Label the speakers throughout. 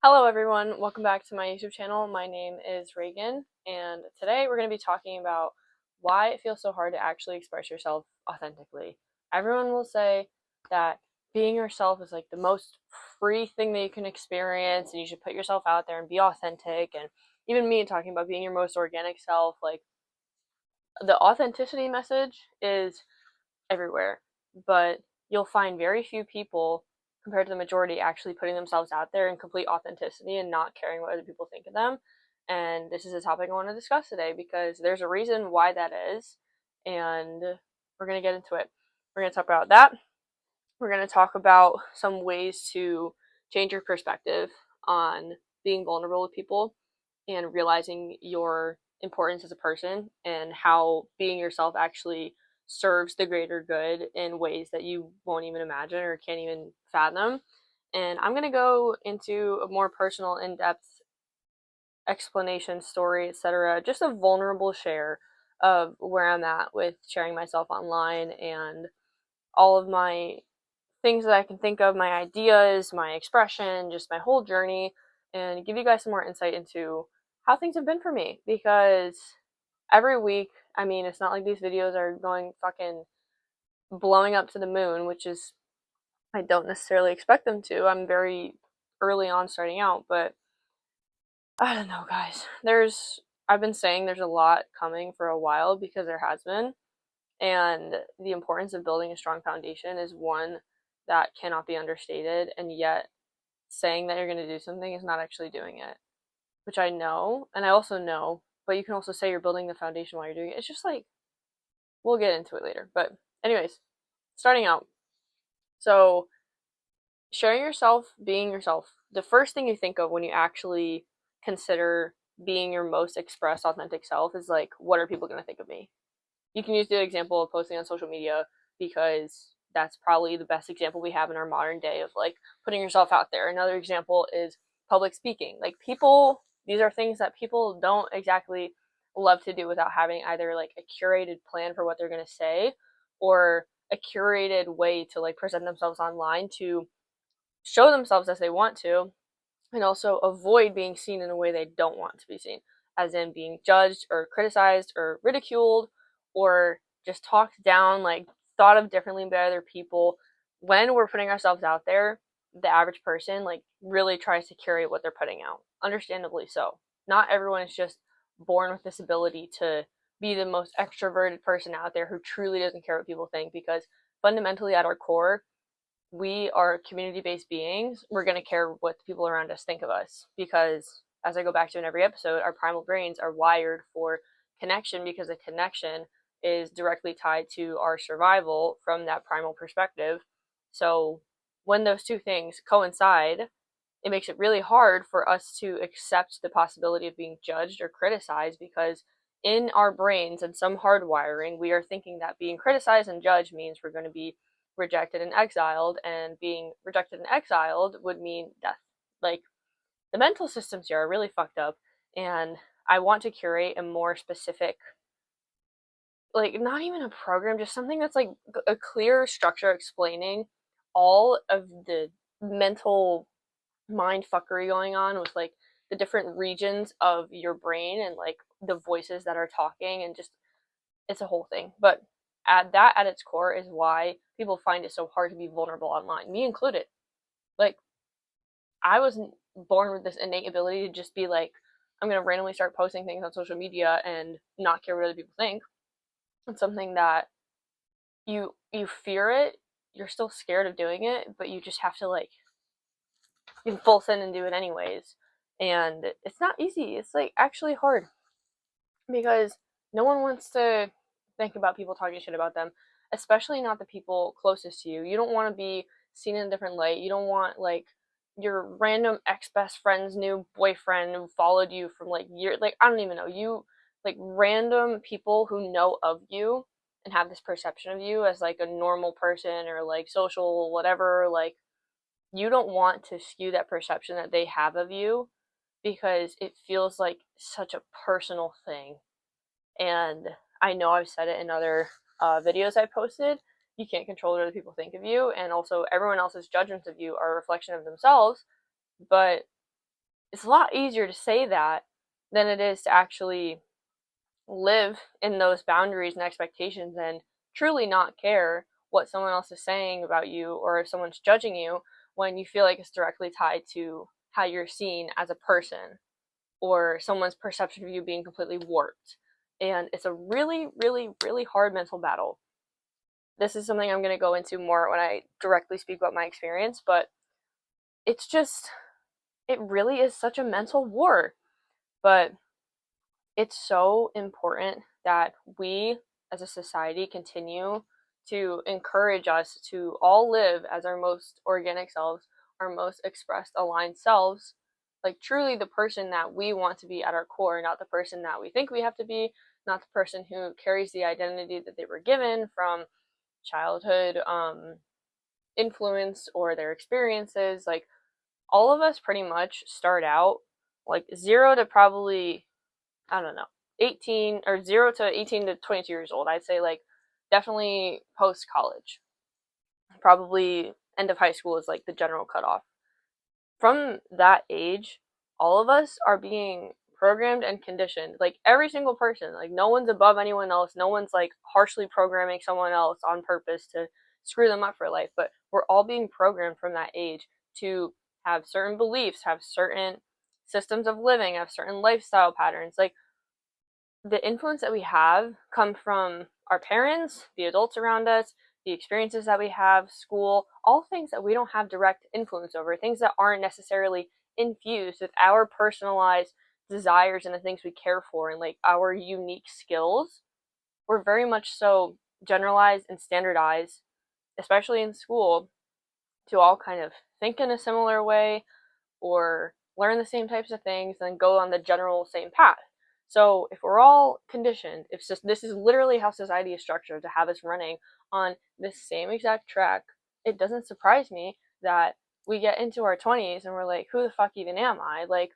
Speaker 1: Hello everyone, welcome back to my YouTube channel. My name is Reagan, and today we're going to be talking about why it feels so hard to actually express yourself authentically. Everyone will say that being yourself is like the most free thing that you can experience, and you should put yourself out there and be authentic. And even me talking about being your most organic self, like the authenticity message is everywhere, but you'll find very few people compared to the majority actually putting themselves out there in complete authenticity and not caring what other people think of them. And this is a topic I want to discuss today because there's a reason why that is, and we're going to get into it. We're going to talk about that. We're going to talk about some ways to change your perspective on being vulnerable with people and realizing your importance as a person and how being yourself actually serves the greater good in ways that you won't even imagine or can't even fathom. And I'm going to go into a more personal, in-depth explanation, story, etc., just a vulnerable share of where I'm at with sharing myself online and all of my things that I can think of, my ideas, my expression, just my whole journey, and give you guys some more insight into how things have been for me. Because every week, I mean, it's not like these videos are going fucking blowing up to the moon, which is, I don't necessarily expect them to. I'm very early on starting out, but I don't know, guys. I've been saying there's a lot coming for a while because there has been. And the importance of building a strong foundation is one that cannot be understated. And yet, saying that you're going to do something is not actually doing it, which I know. And I also know, but you can also say you're building the foundation while you're doing it. It's just like, we'll get into it later. But, anyways, starting out. So, sharing yourself, being yourself, the first thing you think of when you actually consider being your most expressed, authentic self is like, what are people going to think of me? You can use the example of posting on social media because that's probably the best example we have in our modern day of like putting yourself out there. Another example is public speaking. Like people, these are things that people don't exactly love to do without having either like a curated plan for what they're going to say or a curated way to like present themselves online to show themselves as they want to and also avoid being seen in a way they don't want to be seen, as in being judged or criticized or ridiculed or just talked down, like thought of differently by other people. When we're putting ourselves out there, the average person like really tries to curate what they're putting out. Understandably so. Not everyone is just born with this ability to be the most extroverted person out there who truly doesn't care what people think because fundamentally at our core, we are community-based beings. We're going to care what the people around us think of us because, as I go back to in every episode, our primal brains are wired for connection because a connection is directly tied to our survival from that primal perspective. So when those two things coincide, it makes it really hard for us to accept the possibility of being judged or criticized because in our brains and some hardwiring, we are thinking that being criticized and judged means we're going to be rejected and exiled, and being rejected and exiled would mean death. Like, the mental systems here are really fucked up, and I want to curate a more specific, like, not even a program, just something that's like a clear structure explaining all of the mental mind fuckery going on with like the different regions of your brain and like the voices that are talking and just it's a whole thing. But at its core is why people find it so hard to be vulnerable online, me included. Like I was born with this innate ability to just be like, I'm gonna randomly start posting things on social media and not care what other people think. It's something that you fear it, you're still scared of doing it, but you just have to like you full send and do it anyways. And it's not easy. It's like actually hard because no one wants to think about people talking shit about them, especially not the people closest to you. You don't want to be seen in a different light. You don't want like your random ex best friend's new boyfriend who followed you from like years. Like I don't even know you. Like random people who know of you and have this perception of you as like a normal person or like social whatever. Like you don't want to skew that perception that they have of you because it feels like such a personal thing. And I know I've said it in other videos I posted. You can't control what other people think of you, and also everyone else's judgments of you are a reflection of themselves. But it's a lot easier to say that than it is to actually live in those boundaries and expectations and truly not care what someone else is saying about you or if someone's judging you when you feel like it's directly tied to how you're seen as a person or someone's perception of you being completely warped. And it's a really, really, really hard mental battle. This is something I'm going to go into more when I directly speak about my experience, but it's just, it really is such a mental war. But it's so important that we as a society continue to encourage us to all live as our most organic selves, our most expressed, aligned selves, like truly the person that we want to be at our core, not the person that we think we have to be, not the person who carries the identity that they were given from childhood influence or their experiences. Like all of us pretty much start out like 0 to probably, I don't know, 18 or 0 to 18 to 22 years old. I'd say like definitely post college. Probably end of high school is like the general cutoff. From that age, all of us are being programmed and conditioned. Like every single person, like no one's above anyone else. No one's like harshly programming someone else on purpose to screw them up for life, but we're all being programmed from that age to have certain beliefs, have certain systems of living, have certain lifestyle patterns. Like the influence that we have come from our parents, the adults around us, the experiences that we have, school, all things that we don't have direct influence over, things that aren't necessarily infused with our personalized desires and the things we care for and like our unique skills. We're very much so generalized and standardized, especially in school, to all kind of think in a similar way or learn the same types of things and go on the general same path. So if we're all conditioned, if this is literally how society is structured to have us running on this same exact track, it doesn't surprise me that we get into our 20s and we're like, who the fuck even am I? Like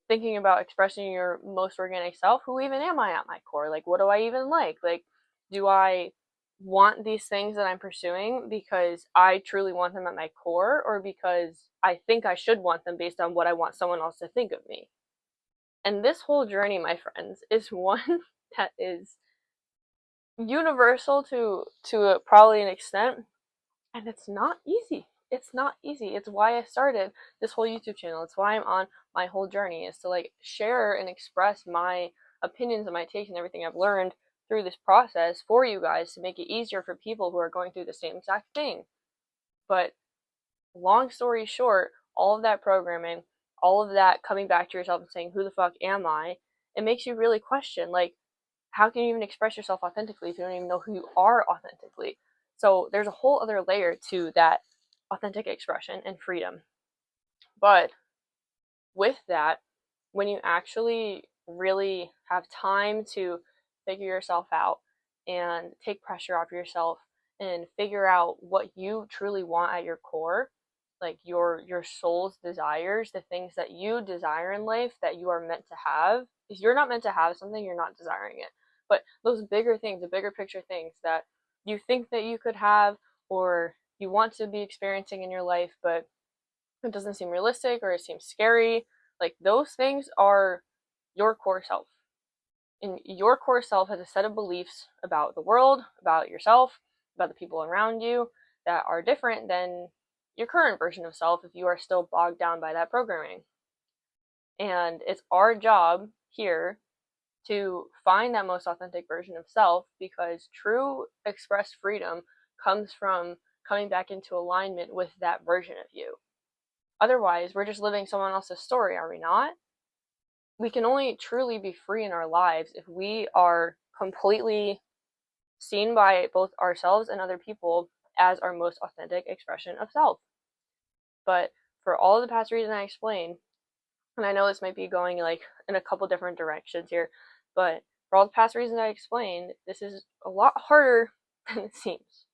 Speaker 1: thinking about expressing your most organic self, who even am I at my core? Like what do I even like? Like do I want these things that I'm pursuing because I truly want them at my core or because I think I should want them based on what I want someone else to think of me? And this whole journey, my friends, is one that is universal to probably an extent, and it's not easy. It's not easy. It's why I started this whole YouTube channel. It's why I'm on my whole journey, is to like share and express my opinions and my takes and everything I've learned through this process for you guys to make it easier for people who are going through the same exact thing. But long story short, all of that programming, all of that coming back to yourself and saying, who the fuck am I? It makes you really question, like, how can you even express yourself authentically if you don't even know who you are authentically? So there's a whole other layer to that authentic expression and freedom. But with that, when you actually really have time to figure yourself out and take pressure off yourself and figure out what you truly want at your core, like your soul's desires, the things that you desire in life that you are meant to have. If you're not meant to have something, you're not desiring it. But those bigger things, the bigger picture things that you think that you could have or you want to be experiencing in your life, but it doesn't seem realistic or it seems scary, like those things are your core self. And your core self has a set of beliefs about the world, about yourself, about the people around you that are different than your current version of self if you are still bogged down by that programming. And it's our job here to find that most authentic version of self, because true expressed freedom comes from coming back into alignment with that version of you. Otherwise, we're just living someone else's story, are we not? We can only truly be free in our lives if we are completely seen by both ourselves and other people as our most authentic expression of self. But for all of the past reasons I explained, and I know this might be going like in a couple different directions here, but for all the past reasons I explained, this is a lot harder than it seems.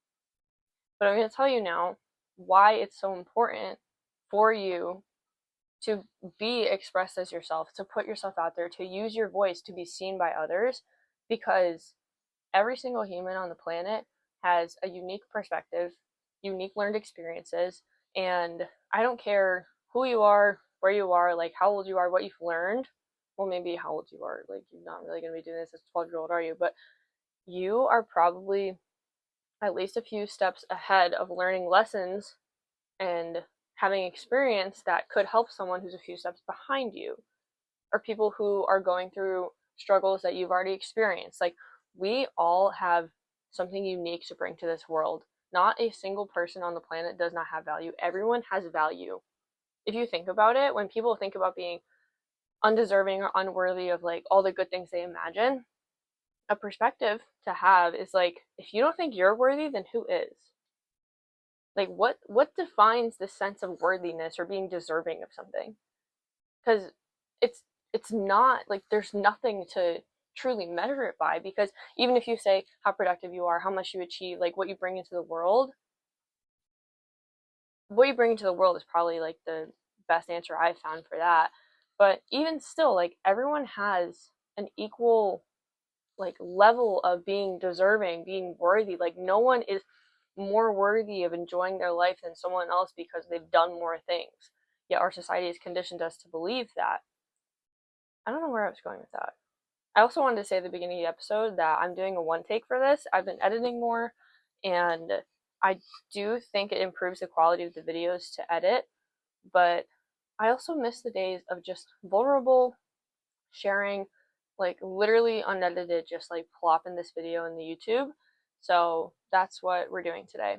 Speaker 1: But I'm going to tell you now why it's so important for you to be expressed as yourself, to put yourself out there, to use your voice to be seen by others, because every single human on the planet has a unique perspective, unique learned experiences, and I don't care who you are, where you are, like how old you are, what you've learned. Well, maybe how old you are, like you're not really going to be doing this as a 12-year-old, are you? But you are probably at least a few steps ahead of learning lessons and having experience that could help someone who's a few steps behind you, or people who are going through struggles that you've already experienced. Like, we all have something unique to bring to this world. Not a single person on the planet does not have value. Everyone has value. If you think about it, when people think about being undeserving or unworthy of like all the good things they imagine, a perspective to have is like, if you don't think you're worthy, then who is? Like, what defines the sense of worthiness or being deserving of something? Because it's it's not like there's nothing to truly measure it by, because even if you say how productive you are, how much you achieve, like what you bring into the world, is probably like the best answer I've found for that. But even still, like everyone has an equal like level of being deserving, being worthy. Like no one is more worthy of enjoying their life than someone else because they've done more things. Yet our society has conditioned us to believe that. I don't know where I was going with that. I also wanted to say at the beginning of the episode that I'm doing a one take for this. I've been editing more, and I do think it improves the quality of the videos to edit, but I also miss the days of just vulnerable sharing, like literally unedited, just like plopping this video in the YouTube. So that's what we're doing today.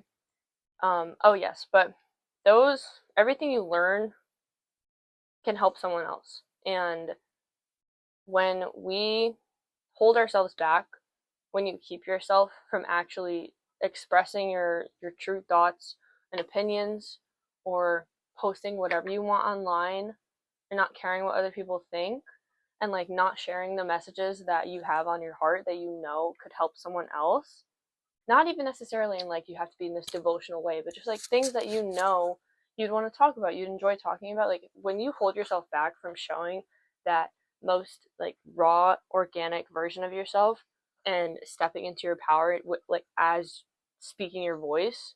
Speaker 1: Oh yes, but everything you learn can help someone else. And when we hold ourselves back, when you keep yourself from actually expressing your true thoughts and opinions, or posting whatever you want online, and not caring what other people think, and like not sharing the messages that you have on your heart that you know could help someone else, not even necessarily in like you have to be in this devotional way, but just like things that you know you'd want to talk about, you'd enjoy talking about. Like when you hold yourself back from showing that most like raw organic version of yourself and stepping into your power like as speaking your voice,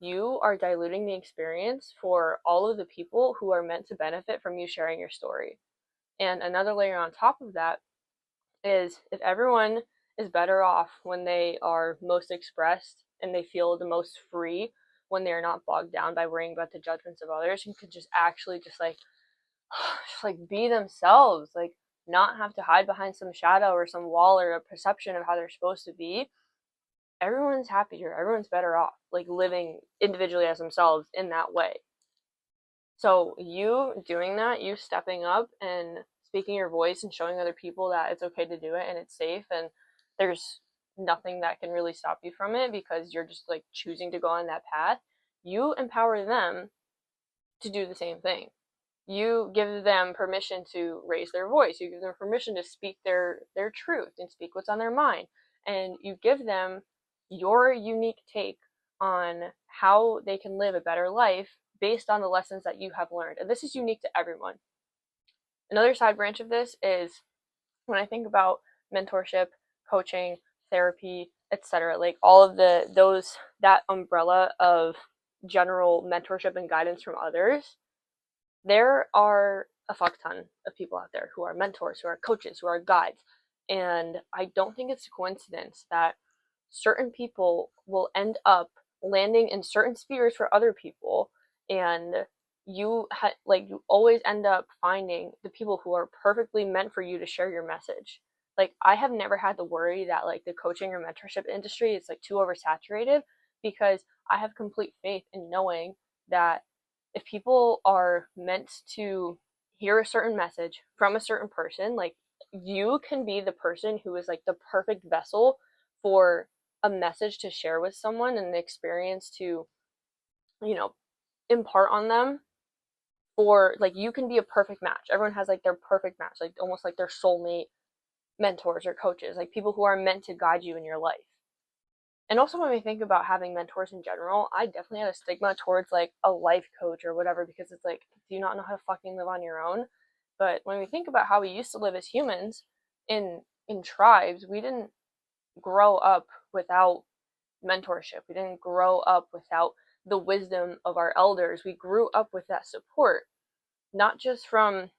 Speaker 1: you are diluting the experience for all of the people who are meant to benefit from you sharing your story. And another layer on top of that is, if everyone is better off when they are most expressed and they feel the most free, when they're not bogged down by worrying about the judgments of others, and could just actually just like just like be themselves, like not have to hide behind some shadow or some wall or a perception of how they're supposed to be, everyone's happier, everyone's better off like living individually as themselves in that way. So you doing that, you stepping up and speaking your voice and showing other people that it's okay to do it and it's safe, and there's nothing that can really stop you from it because you're just like choosing to go on that path, you empower them to do the same thing. You give them permission to raise their voice. You give them permission to speak their truth and speak what's on their mind. And you give them your unique take on how they can live a better life based on the lessons that you have learned. And this is unique to everyone. Another side branch of this is when I think about mentorship, coaching, therapy, etc., like all of that umbrella of general mentorship and guidance from others, there are a fuck ton of people out there who are mentors, who are coaches, who are guides. And I don't think it's a coincidence that certain people will end up landing in certain spheres for other people, and you always end up finding the people who are perfectly meant for you to share your message. Like I have never had the worry that like the coaching or mentorship industry is like too oversaturated, because I have complete faith in knowing that if people are meant to hear a certain message from a certain person, like you can be the person who is like the perfect vessel for a message to share with someone and the experience to, you know, impart on them. For like, you can be a perfect match. Everyone has like their perfect match, like almost like their soulmate mentors or coaches, like people who are meant to guide you in your life. And also when we think about having mentors in general, I definitely had a stigma towards like a life coach or whatever, because it's like, do you not know how to fucking live on your own? But when we think about how we used to live as humans in tribes, we didn't grow up without mentorship. We didn't grow up without the wisdom of our elders. We grew up with that support. not just from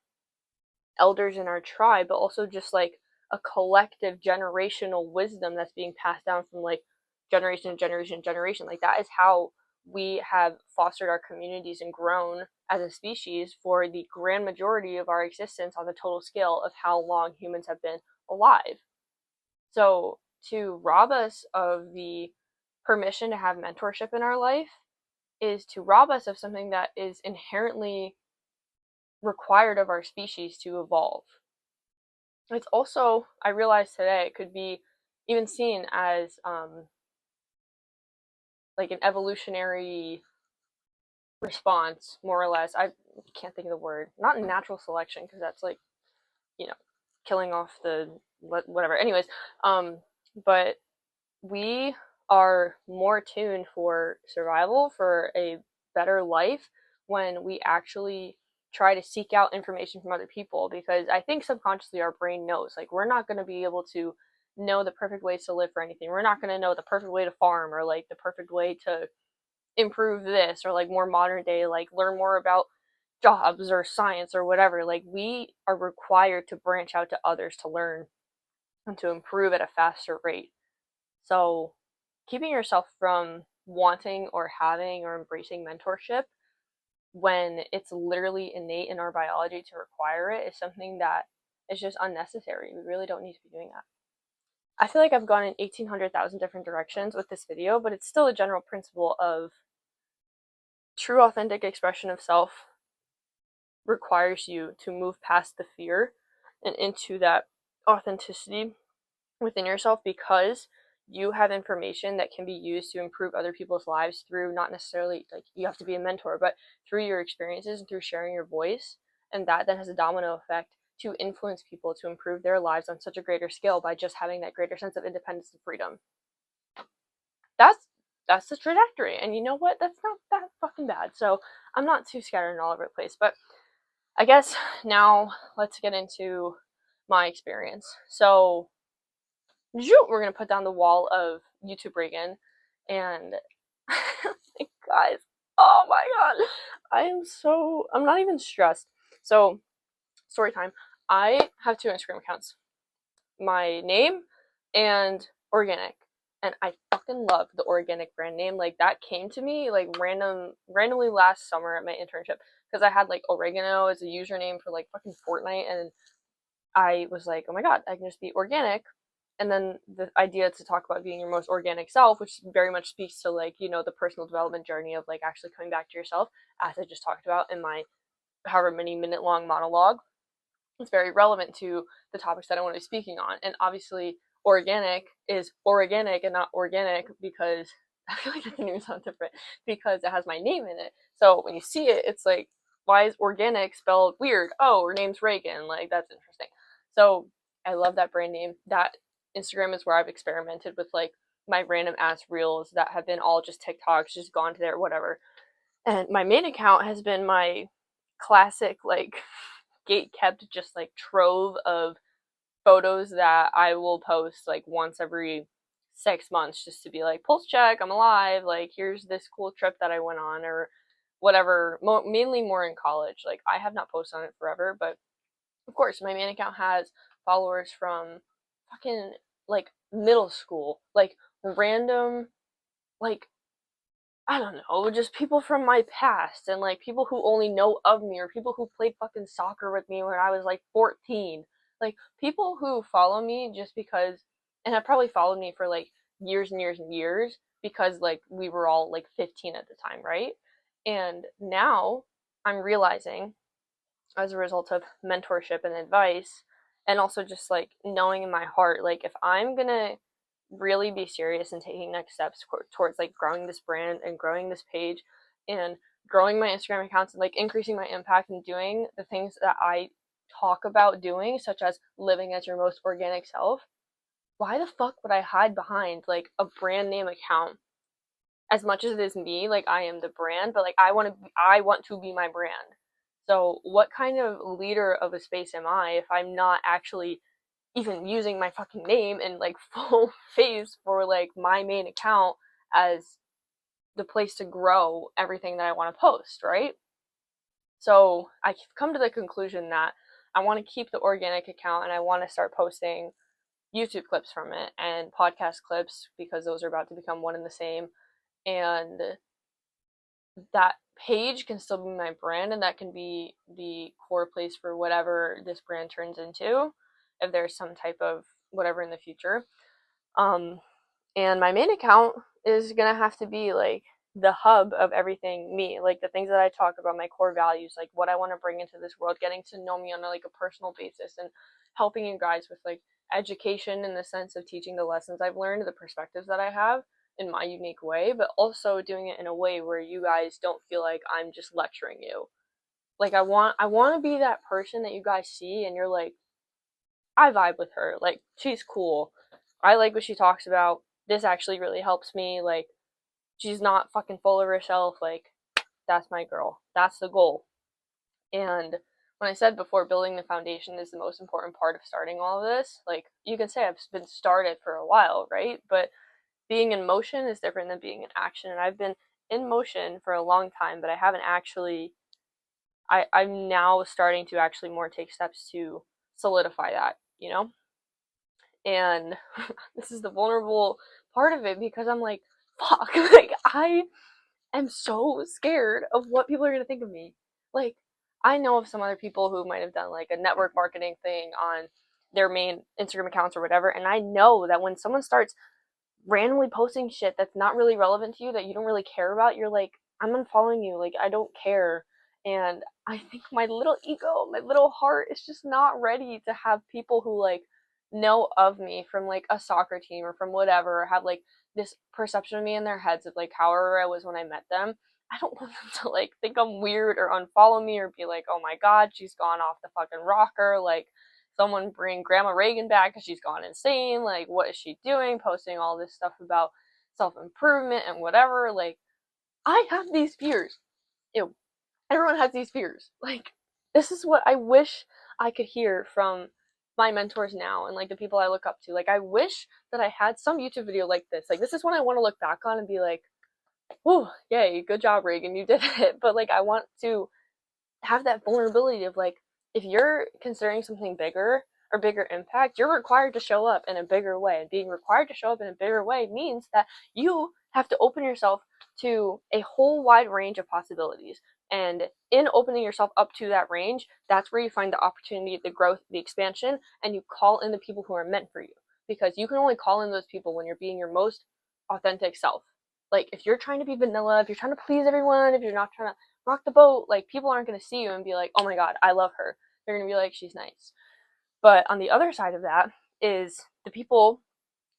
Speaker 1: elders in our tribe, but also just like a collective generational wisdom that's being passed down from like generation to generation to generation. Like that is how we have fostered our communities and grown as a species for the grand majority of our existence on the total scale of how long humans have been alive. So to rob us of the permission to have mentorship in our life is to rob us of something that is inherently required of our species to evolve. It's also, I realized today, it could be even seen as like an evolutionary response, more or less. I can't think of the word. Not natural selection, because that's like, you know, killing off the whatever. Anyways, but we are more tuned for survival, for a better life, when we actually try to seek out information from other people, because I think subconsciously our brain knows, like, we're not going to be able to know the perfect ways to live for anything. We're not going to know the perfect way to farm, or like the perfect way to improve this, or like more modern day, like learn more about jobs or science or whatever. Like, we are required to branch out to others to learn and to improve at a faster rate. So keeping yourself from wanting or having or embracing mentorship when it's literally innate in our biology to require it is something that is just unnecessary. We really don't need to be doing that. I feel like I've gone in 1,800,000 different directions with this video, but it's still a general principle of true authentic expression of self requires you to move past the fear and into that authenticity within yourself, because you have information that can be used to improve other people's lives through, not necessarily like you have to be a mentor, but through your experiences and through sharing your voice. And that then has a domino effect to influence people to improve their lives on such a greater scale by just having that greater sense of independence and freedom. That's the trajectory. And you know what? That's not that fucking bad. So I'm not too scattered all over the place. But I guess now let's get into my experience. So we're gonna put down the wall of YouTube Reagan, and guys, oh my god, I'm not even stressed. So, story time. I have 2 Instagram accounts, my name and Organic, and I fucking love the Organic brand name. Like, that came to me like randomly last summer at my internship, because I had like oregano as a username for like fucking Fortnite, and I was like, oh my god, I can just be organic. And then the idea to talk about being your most organic self, which very much speaks to like, the personal development journey of like actually coming back to yourself, as I just talked about in my however many minute long monologue. It's very relevant to the topics that I want to be speaking on. And obviously, organic is organic and not organic, because I feel like that didn't even sound different, because it has my name in it. So when you see it, it's like, why is organic spelled weird? Oh, her name's Reagan. Like, that's interesting. So I love that brand name. That Instagram is where I've experimented with like my random ass reels that have been all just TikToks, just gone to there, whatever. And my main account has been my classic, like, gate kept, just like trove of photos that I will post like once every 6 months, just to be like, pulse check, I'm alive, like, here's this cool trip that I went on, or whatever. Mainly more in college. Like, I have not posted on it forever, but of course my main account has followers from fucking like middle school, like random, like, I don't know, just people from my past, and like people who only know of me, or people who played fucking soccer with me when I was like 14. Like, people who follow me just because, and have probably followed me for like years and years and years, because like we were all like 15 at the time, right? And now I'm realizing, as a result of mentorship and advice, and also just like knowing in my heart, like, if I'm gonna really be serious and taking next steps towards like growing this brand and growing this page and growing my Instagram accounts and like increasing my impact and doing the things that I talk about doing, such as living as your most organic self, why the fuck would I hide behind like a brand name account? As much as it is me, like, I am the brand, but like I want to be my brand. So what kind of leader of a space am I if I'm not actually even using my fucking name and like full face for like my main account as the place to grow everything that I want to post, right? So I've come to the conclusion that I want to keep the organic account and I want to start posting YouTube clips from it and podcast clips because those are about to become one and the same. And that page can still be my brand and that can be the core place for whatever this brand turns into if there's some type of whatever in the future. And my main account is gonna have to be like the hub of everything me, like the things that I talk about, my core values, like what I want to bring into this world, getting to know me on like a personal basis and helping you guys with like education in the sense of teaching the lessons I've learned, the perspectives that I have in my unique way, but also doing it in a way where you guys don't feel like I'm just lecturing you. Like I want to be that person that you guys see and you're like, I vibe with her. Like she's cool. I like what she talks about. This actually really helps me. Like she's not fucking full of herself. Like that's my girl. That's the goal. And when I said before, building the foundation is the most important part of starting all of this. Like you can say I've been started for a while, right? But being in motion is different than being in action. And I've been in motion for a long time, but I haven't actually. I'm now starting to actually more take steps to solidify that, you know? And this is the vulnerable part of it because I'm like, fuck, like I am so scared of what people are going to think of me. Like I know of some other people who might have done like a network marketing thing on their main Instagram accounts or whatever, and I know that when someone starts randomly posting shit that's not really relevant to you, that you don't really care about, you're like, I'm unfollowing you, like I don't care. And I think my little ego, my little heart is just not ready to have people who like know of me from like a soccer team or from whatever, or have like this perception of me in their heads of like however I was when I met them. I don't want them to like think I'm weird or unfollow me or be like, oh my god, she's gone off the fucking rocker, like someone bring Grandma Reagan back because she's gone insane. Like, what is she doing? Posting all this stuff about self improvement and whatever. Like, I have these fears. Ew. Everyone has these fears. Like, this is what I wish I could hear from my mentors now and like the people I look up to. Like, I wish that I had some YouTube video like this. Like, this is one I want to look back on and be like, "Oh, yay, good job, Reagan, you did it." But like, I want to have that vulnerability of like, if you're considering something bigger or bigger impact, you're required to show up in a bigger way. And being required to show up in a bigger way means that you have to open yourself to a whole wide range of possibilities. And in opening yourself up to that range, that's where you find the opportunity, the growth, the expansion, and you call in the people who are meant for you. Because you can only call in those people when you're being your most authentic self. Like, if you're trying to be vanilla, if you're trying to please everyone, if you're not trying to rock the boat, like people aren't going to see you and be like, oh my god, I love her. They're going to be like, she's nice. But on the other side of that is the people,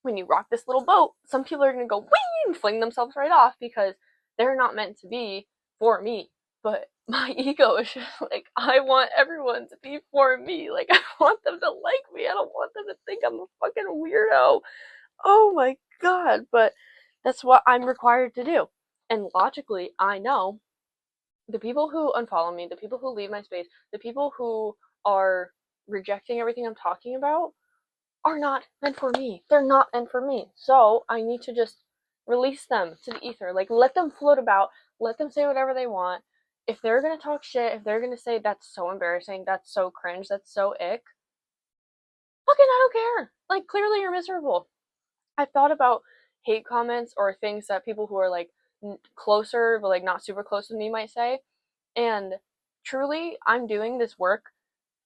Speaker 1: when you rock this little boat, some people are going to go wing and fling themselves right off because they're not meant to be for me. But my ego is just like, I want everyone to be for me. Like, I want them to like me. I don't want them to think I'm a fucking weirdo. Oh my god. But that's what I'm required to do. And logically, I know the people who unfollow me, the people who leave my space, the people who are rejecting everything I'm talking about are not meant for me. They're not meant for me. So I need to just release them to the ether. Like, let them float about, let them say whatever they want. If they're gonna talk shit, if they're gonna say that's so embarrassing, that's so cringe, that's so ick, fucking I don't care. Like, clearly you're miserable. I thought about hate comments or things that people who are like closer but like not super close with me might say. And truly, I'm doing this work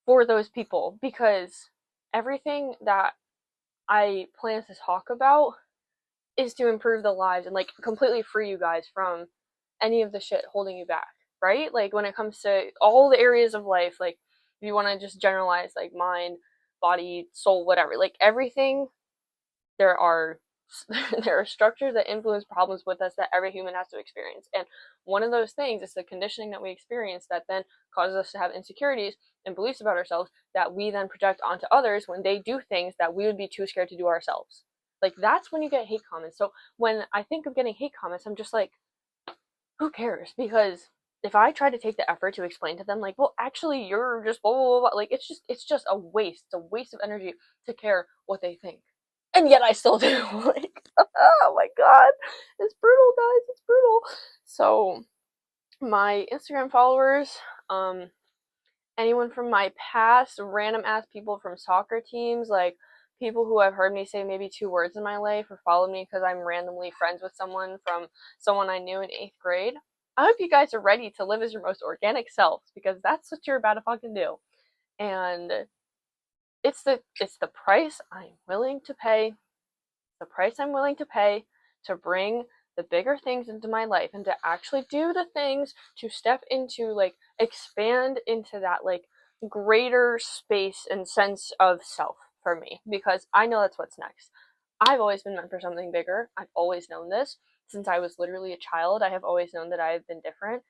Speaker 1: for those people because everything that I plan to talk about is to improve the lives and like completely free you guys from any of the shit holding you back, right? Like when it comes to all the areas of life, like if you want to just generalize like mind, body, soul, whatever, like everything, there are there are structures that influence problems with us that every human has to experience. And one of those things is the conditioning that we experience that then causes us to have insecurities and beliefs about ourselves that we then project onto others when they do things that we would be too scared to do ourselves. Like that's when you get hate comments. So when I think of getting hate comments, I'm just like, who cares? Because if I try to take the effort to explain to them, like, well, actually, you're just blah blah blah, like it's just a waste. It's a waste of energy to care what they think, and yet I still do. Like, oh my god, it's brutal, guys. It's brutal. So my Instagram followers, Anyone from my past, random ass people from soccer teams, like people who have heard me say maybe 2 words in my life or followed me because I'm randomly friends with someone from someone I knew in 8th grade. I hope you guys are ready to live as your most organic selves, because that's what you're about to fucking do. And it's the price I'm willing to pay. The price I'm willing to pay to bring the bigger things into my life and to actually do the things to step into, like, expand into that, like, greater space and sense of self for me, because I know that's what's next. I've always been meant for something bigger. I've always known this since I was literally a child. I have always known that I have been different.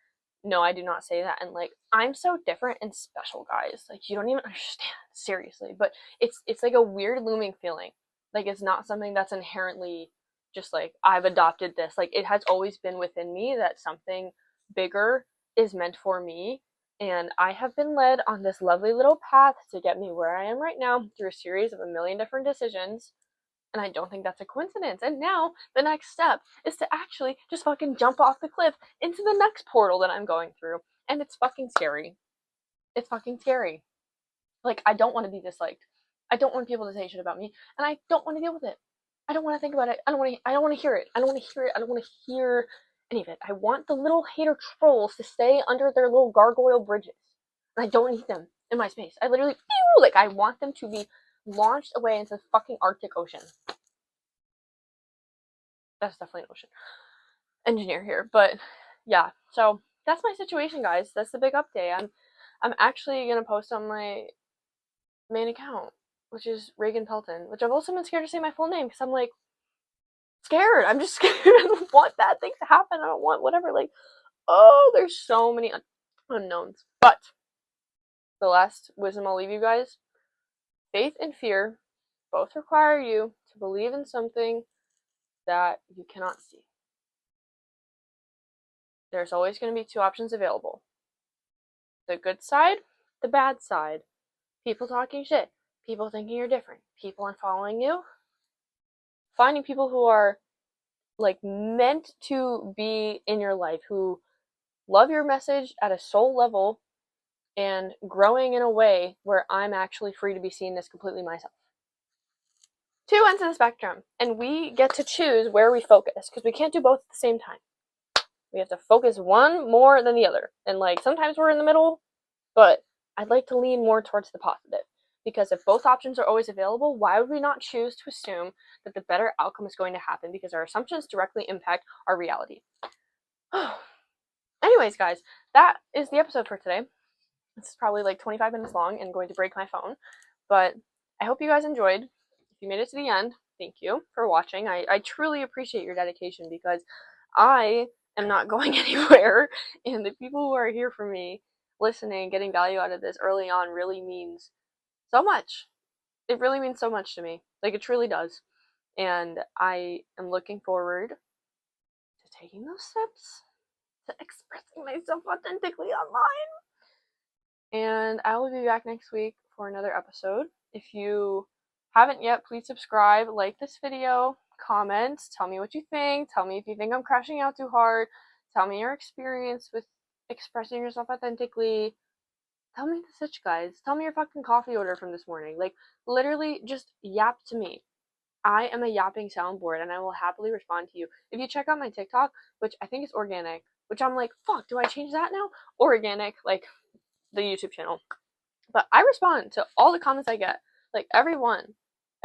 Speaker 1: No, I do not say that. And, like, I'm so different and special, guys. Like, you don't even understand, seriously. But it's like a weird looming feeling. Like, it's not something that's inherently just like, I've adopted this. Like, it has always been within me that something bigger is meant for me. And I have been led on this lovely little path to get me where I am right now through a series of a million different decisions. And I don't think that's a coincidence. And now the next step is to actually just fucking jump off the cliff into the next portal that I'm going through. And it's fucking scary. It's fucking scary. Like, I don't want to be disliked. I don't want people to say shit about me, and I don't want to deal with it. I don't want to think about it. I don't want to hear it. I don't want to hear it. I don't want to hear any of it. I want the little hater trolls to stay under their little gargoyle bridges. And I don't need them in my space. I literally feel like I want them to be launched away into the fucking Arctic Ocean. That's definitely an ocean. Engineer here, but yeah. So that's my situation, guys. That's the big update. I'm actually gonna post on my main account, which is Reagan Pelton, which I've also been scared to say my full name because I'm like scared. I'm just scared. I don't want bad things to happen. I don't want whatever. Like, oh, there's so many unknowns. But the last wisdom I'll leave you guys: faith and fear both require you to believe in something that you cannot see. There's always going to be 2 options available: the good side, the bad side. People talking shit, people thinking you're different, people unfollowing you, finding people who are, like, meant to be in your life, who love your message at a soul level, and growing in a way where I'm actually free to be seen as completely myself. 2 ends of the spectrum, and we get to choose where we focus, because we can't do both at the same time. We have to focus one more than the other, and, like, sometimes we're in the middle, but I'd like to lean more towards the positive. Because if both options are always available, why would we not choose to assume that the better outcome is going to happen? Because our assumptions directly impact our reality. Anyways, guys, that is the episode for today. This is probably like 25 minutes long and going to break my phone. But I hope you guys enjoyed. If you made it to the end, thank you for watching. I truly appreciate your dedication, because I am not going anywhere. And the people who are here for me, listening, getting value out of this early on, really means so much. It really means so much to me. Like, it truly does. And I am looking forward to taking those steps, to expressing myself authentically online. And I will be back next week for another episode. If you haven't yet, please subscribe, like this video, comment, tell me what you think, tell me if you think I'm crashing out too hard, tell me your experience with expressing yourself authentically. Tell me the sitch, guys. Tell me your fucking coffee order from this morning. Like, literally, just yap to me. I am a yapping soundboard, and I will happily respond to you. If you check out my TikTok, which I think is organic, which I'm like, fuck, do I change that now? Oreaganic, like the YouTube channel. But I respond to all the comments I get. Like, every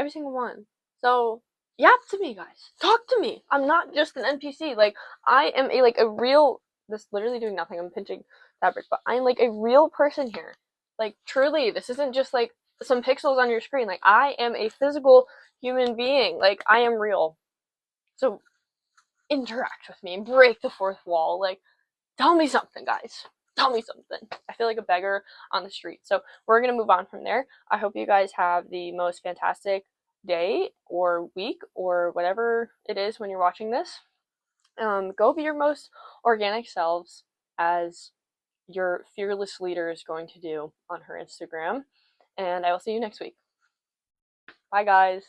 Speaker 1: single one. So, yap to me, guys. Talk to me. I'm not just an NPC. Like, I am a real, this literally doing nothing. I'm pinching fabric, but I'm like a real person here. Like, truly, this isn't just like some pixels on your screen. Like, I am a physical human being. Like, I am real. So, interact with me. Break the fourth wall. Like, tell me something, guys. Tell me something. I feel like a beggar on the street. So we're going to move on from there. I hope you guys have the most fantastic day or week or whatever it is when you're watching this. Go be your most organic selves, as your fearless leader is going to do on her Instagram. And I will see you next week. Bye, guys.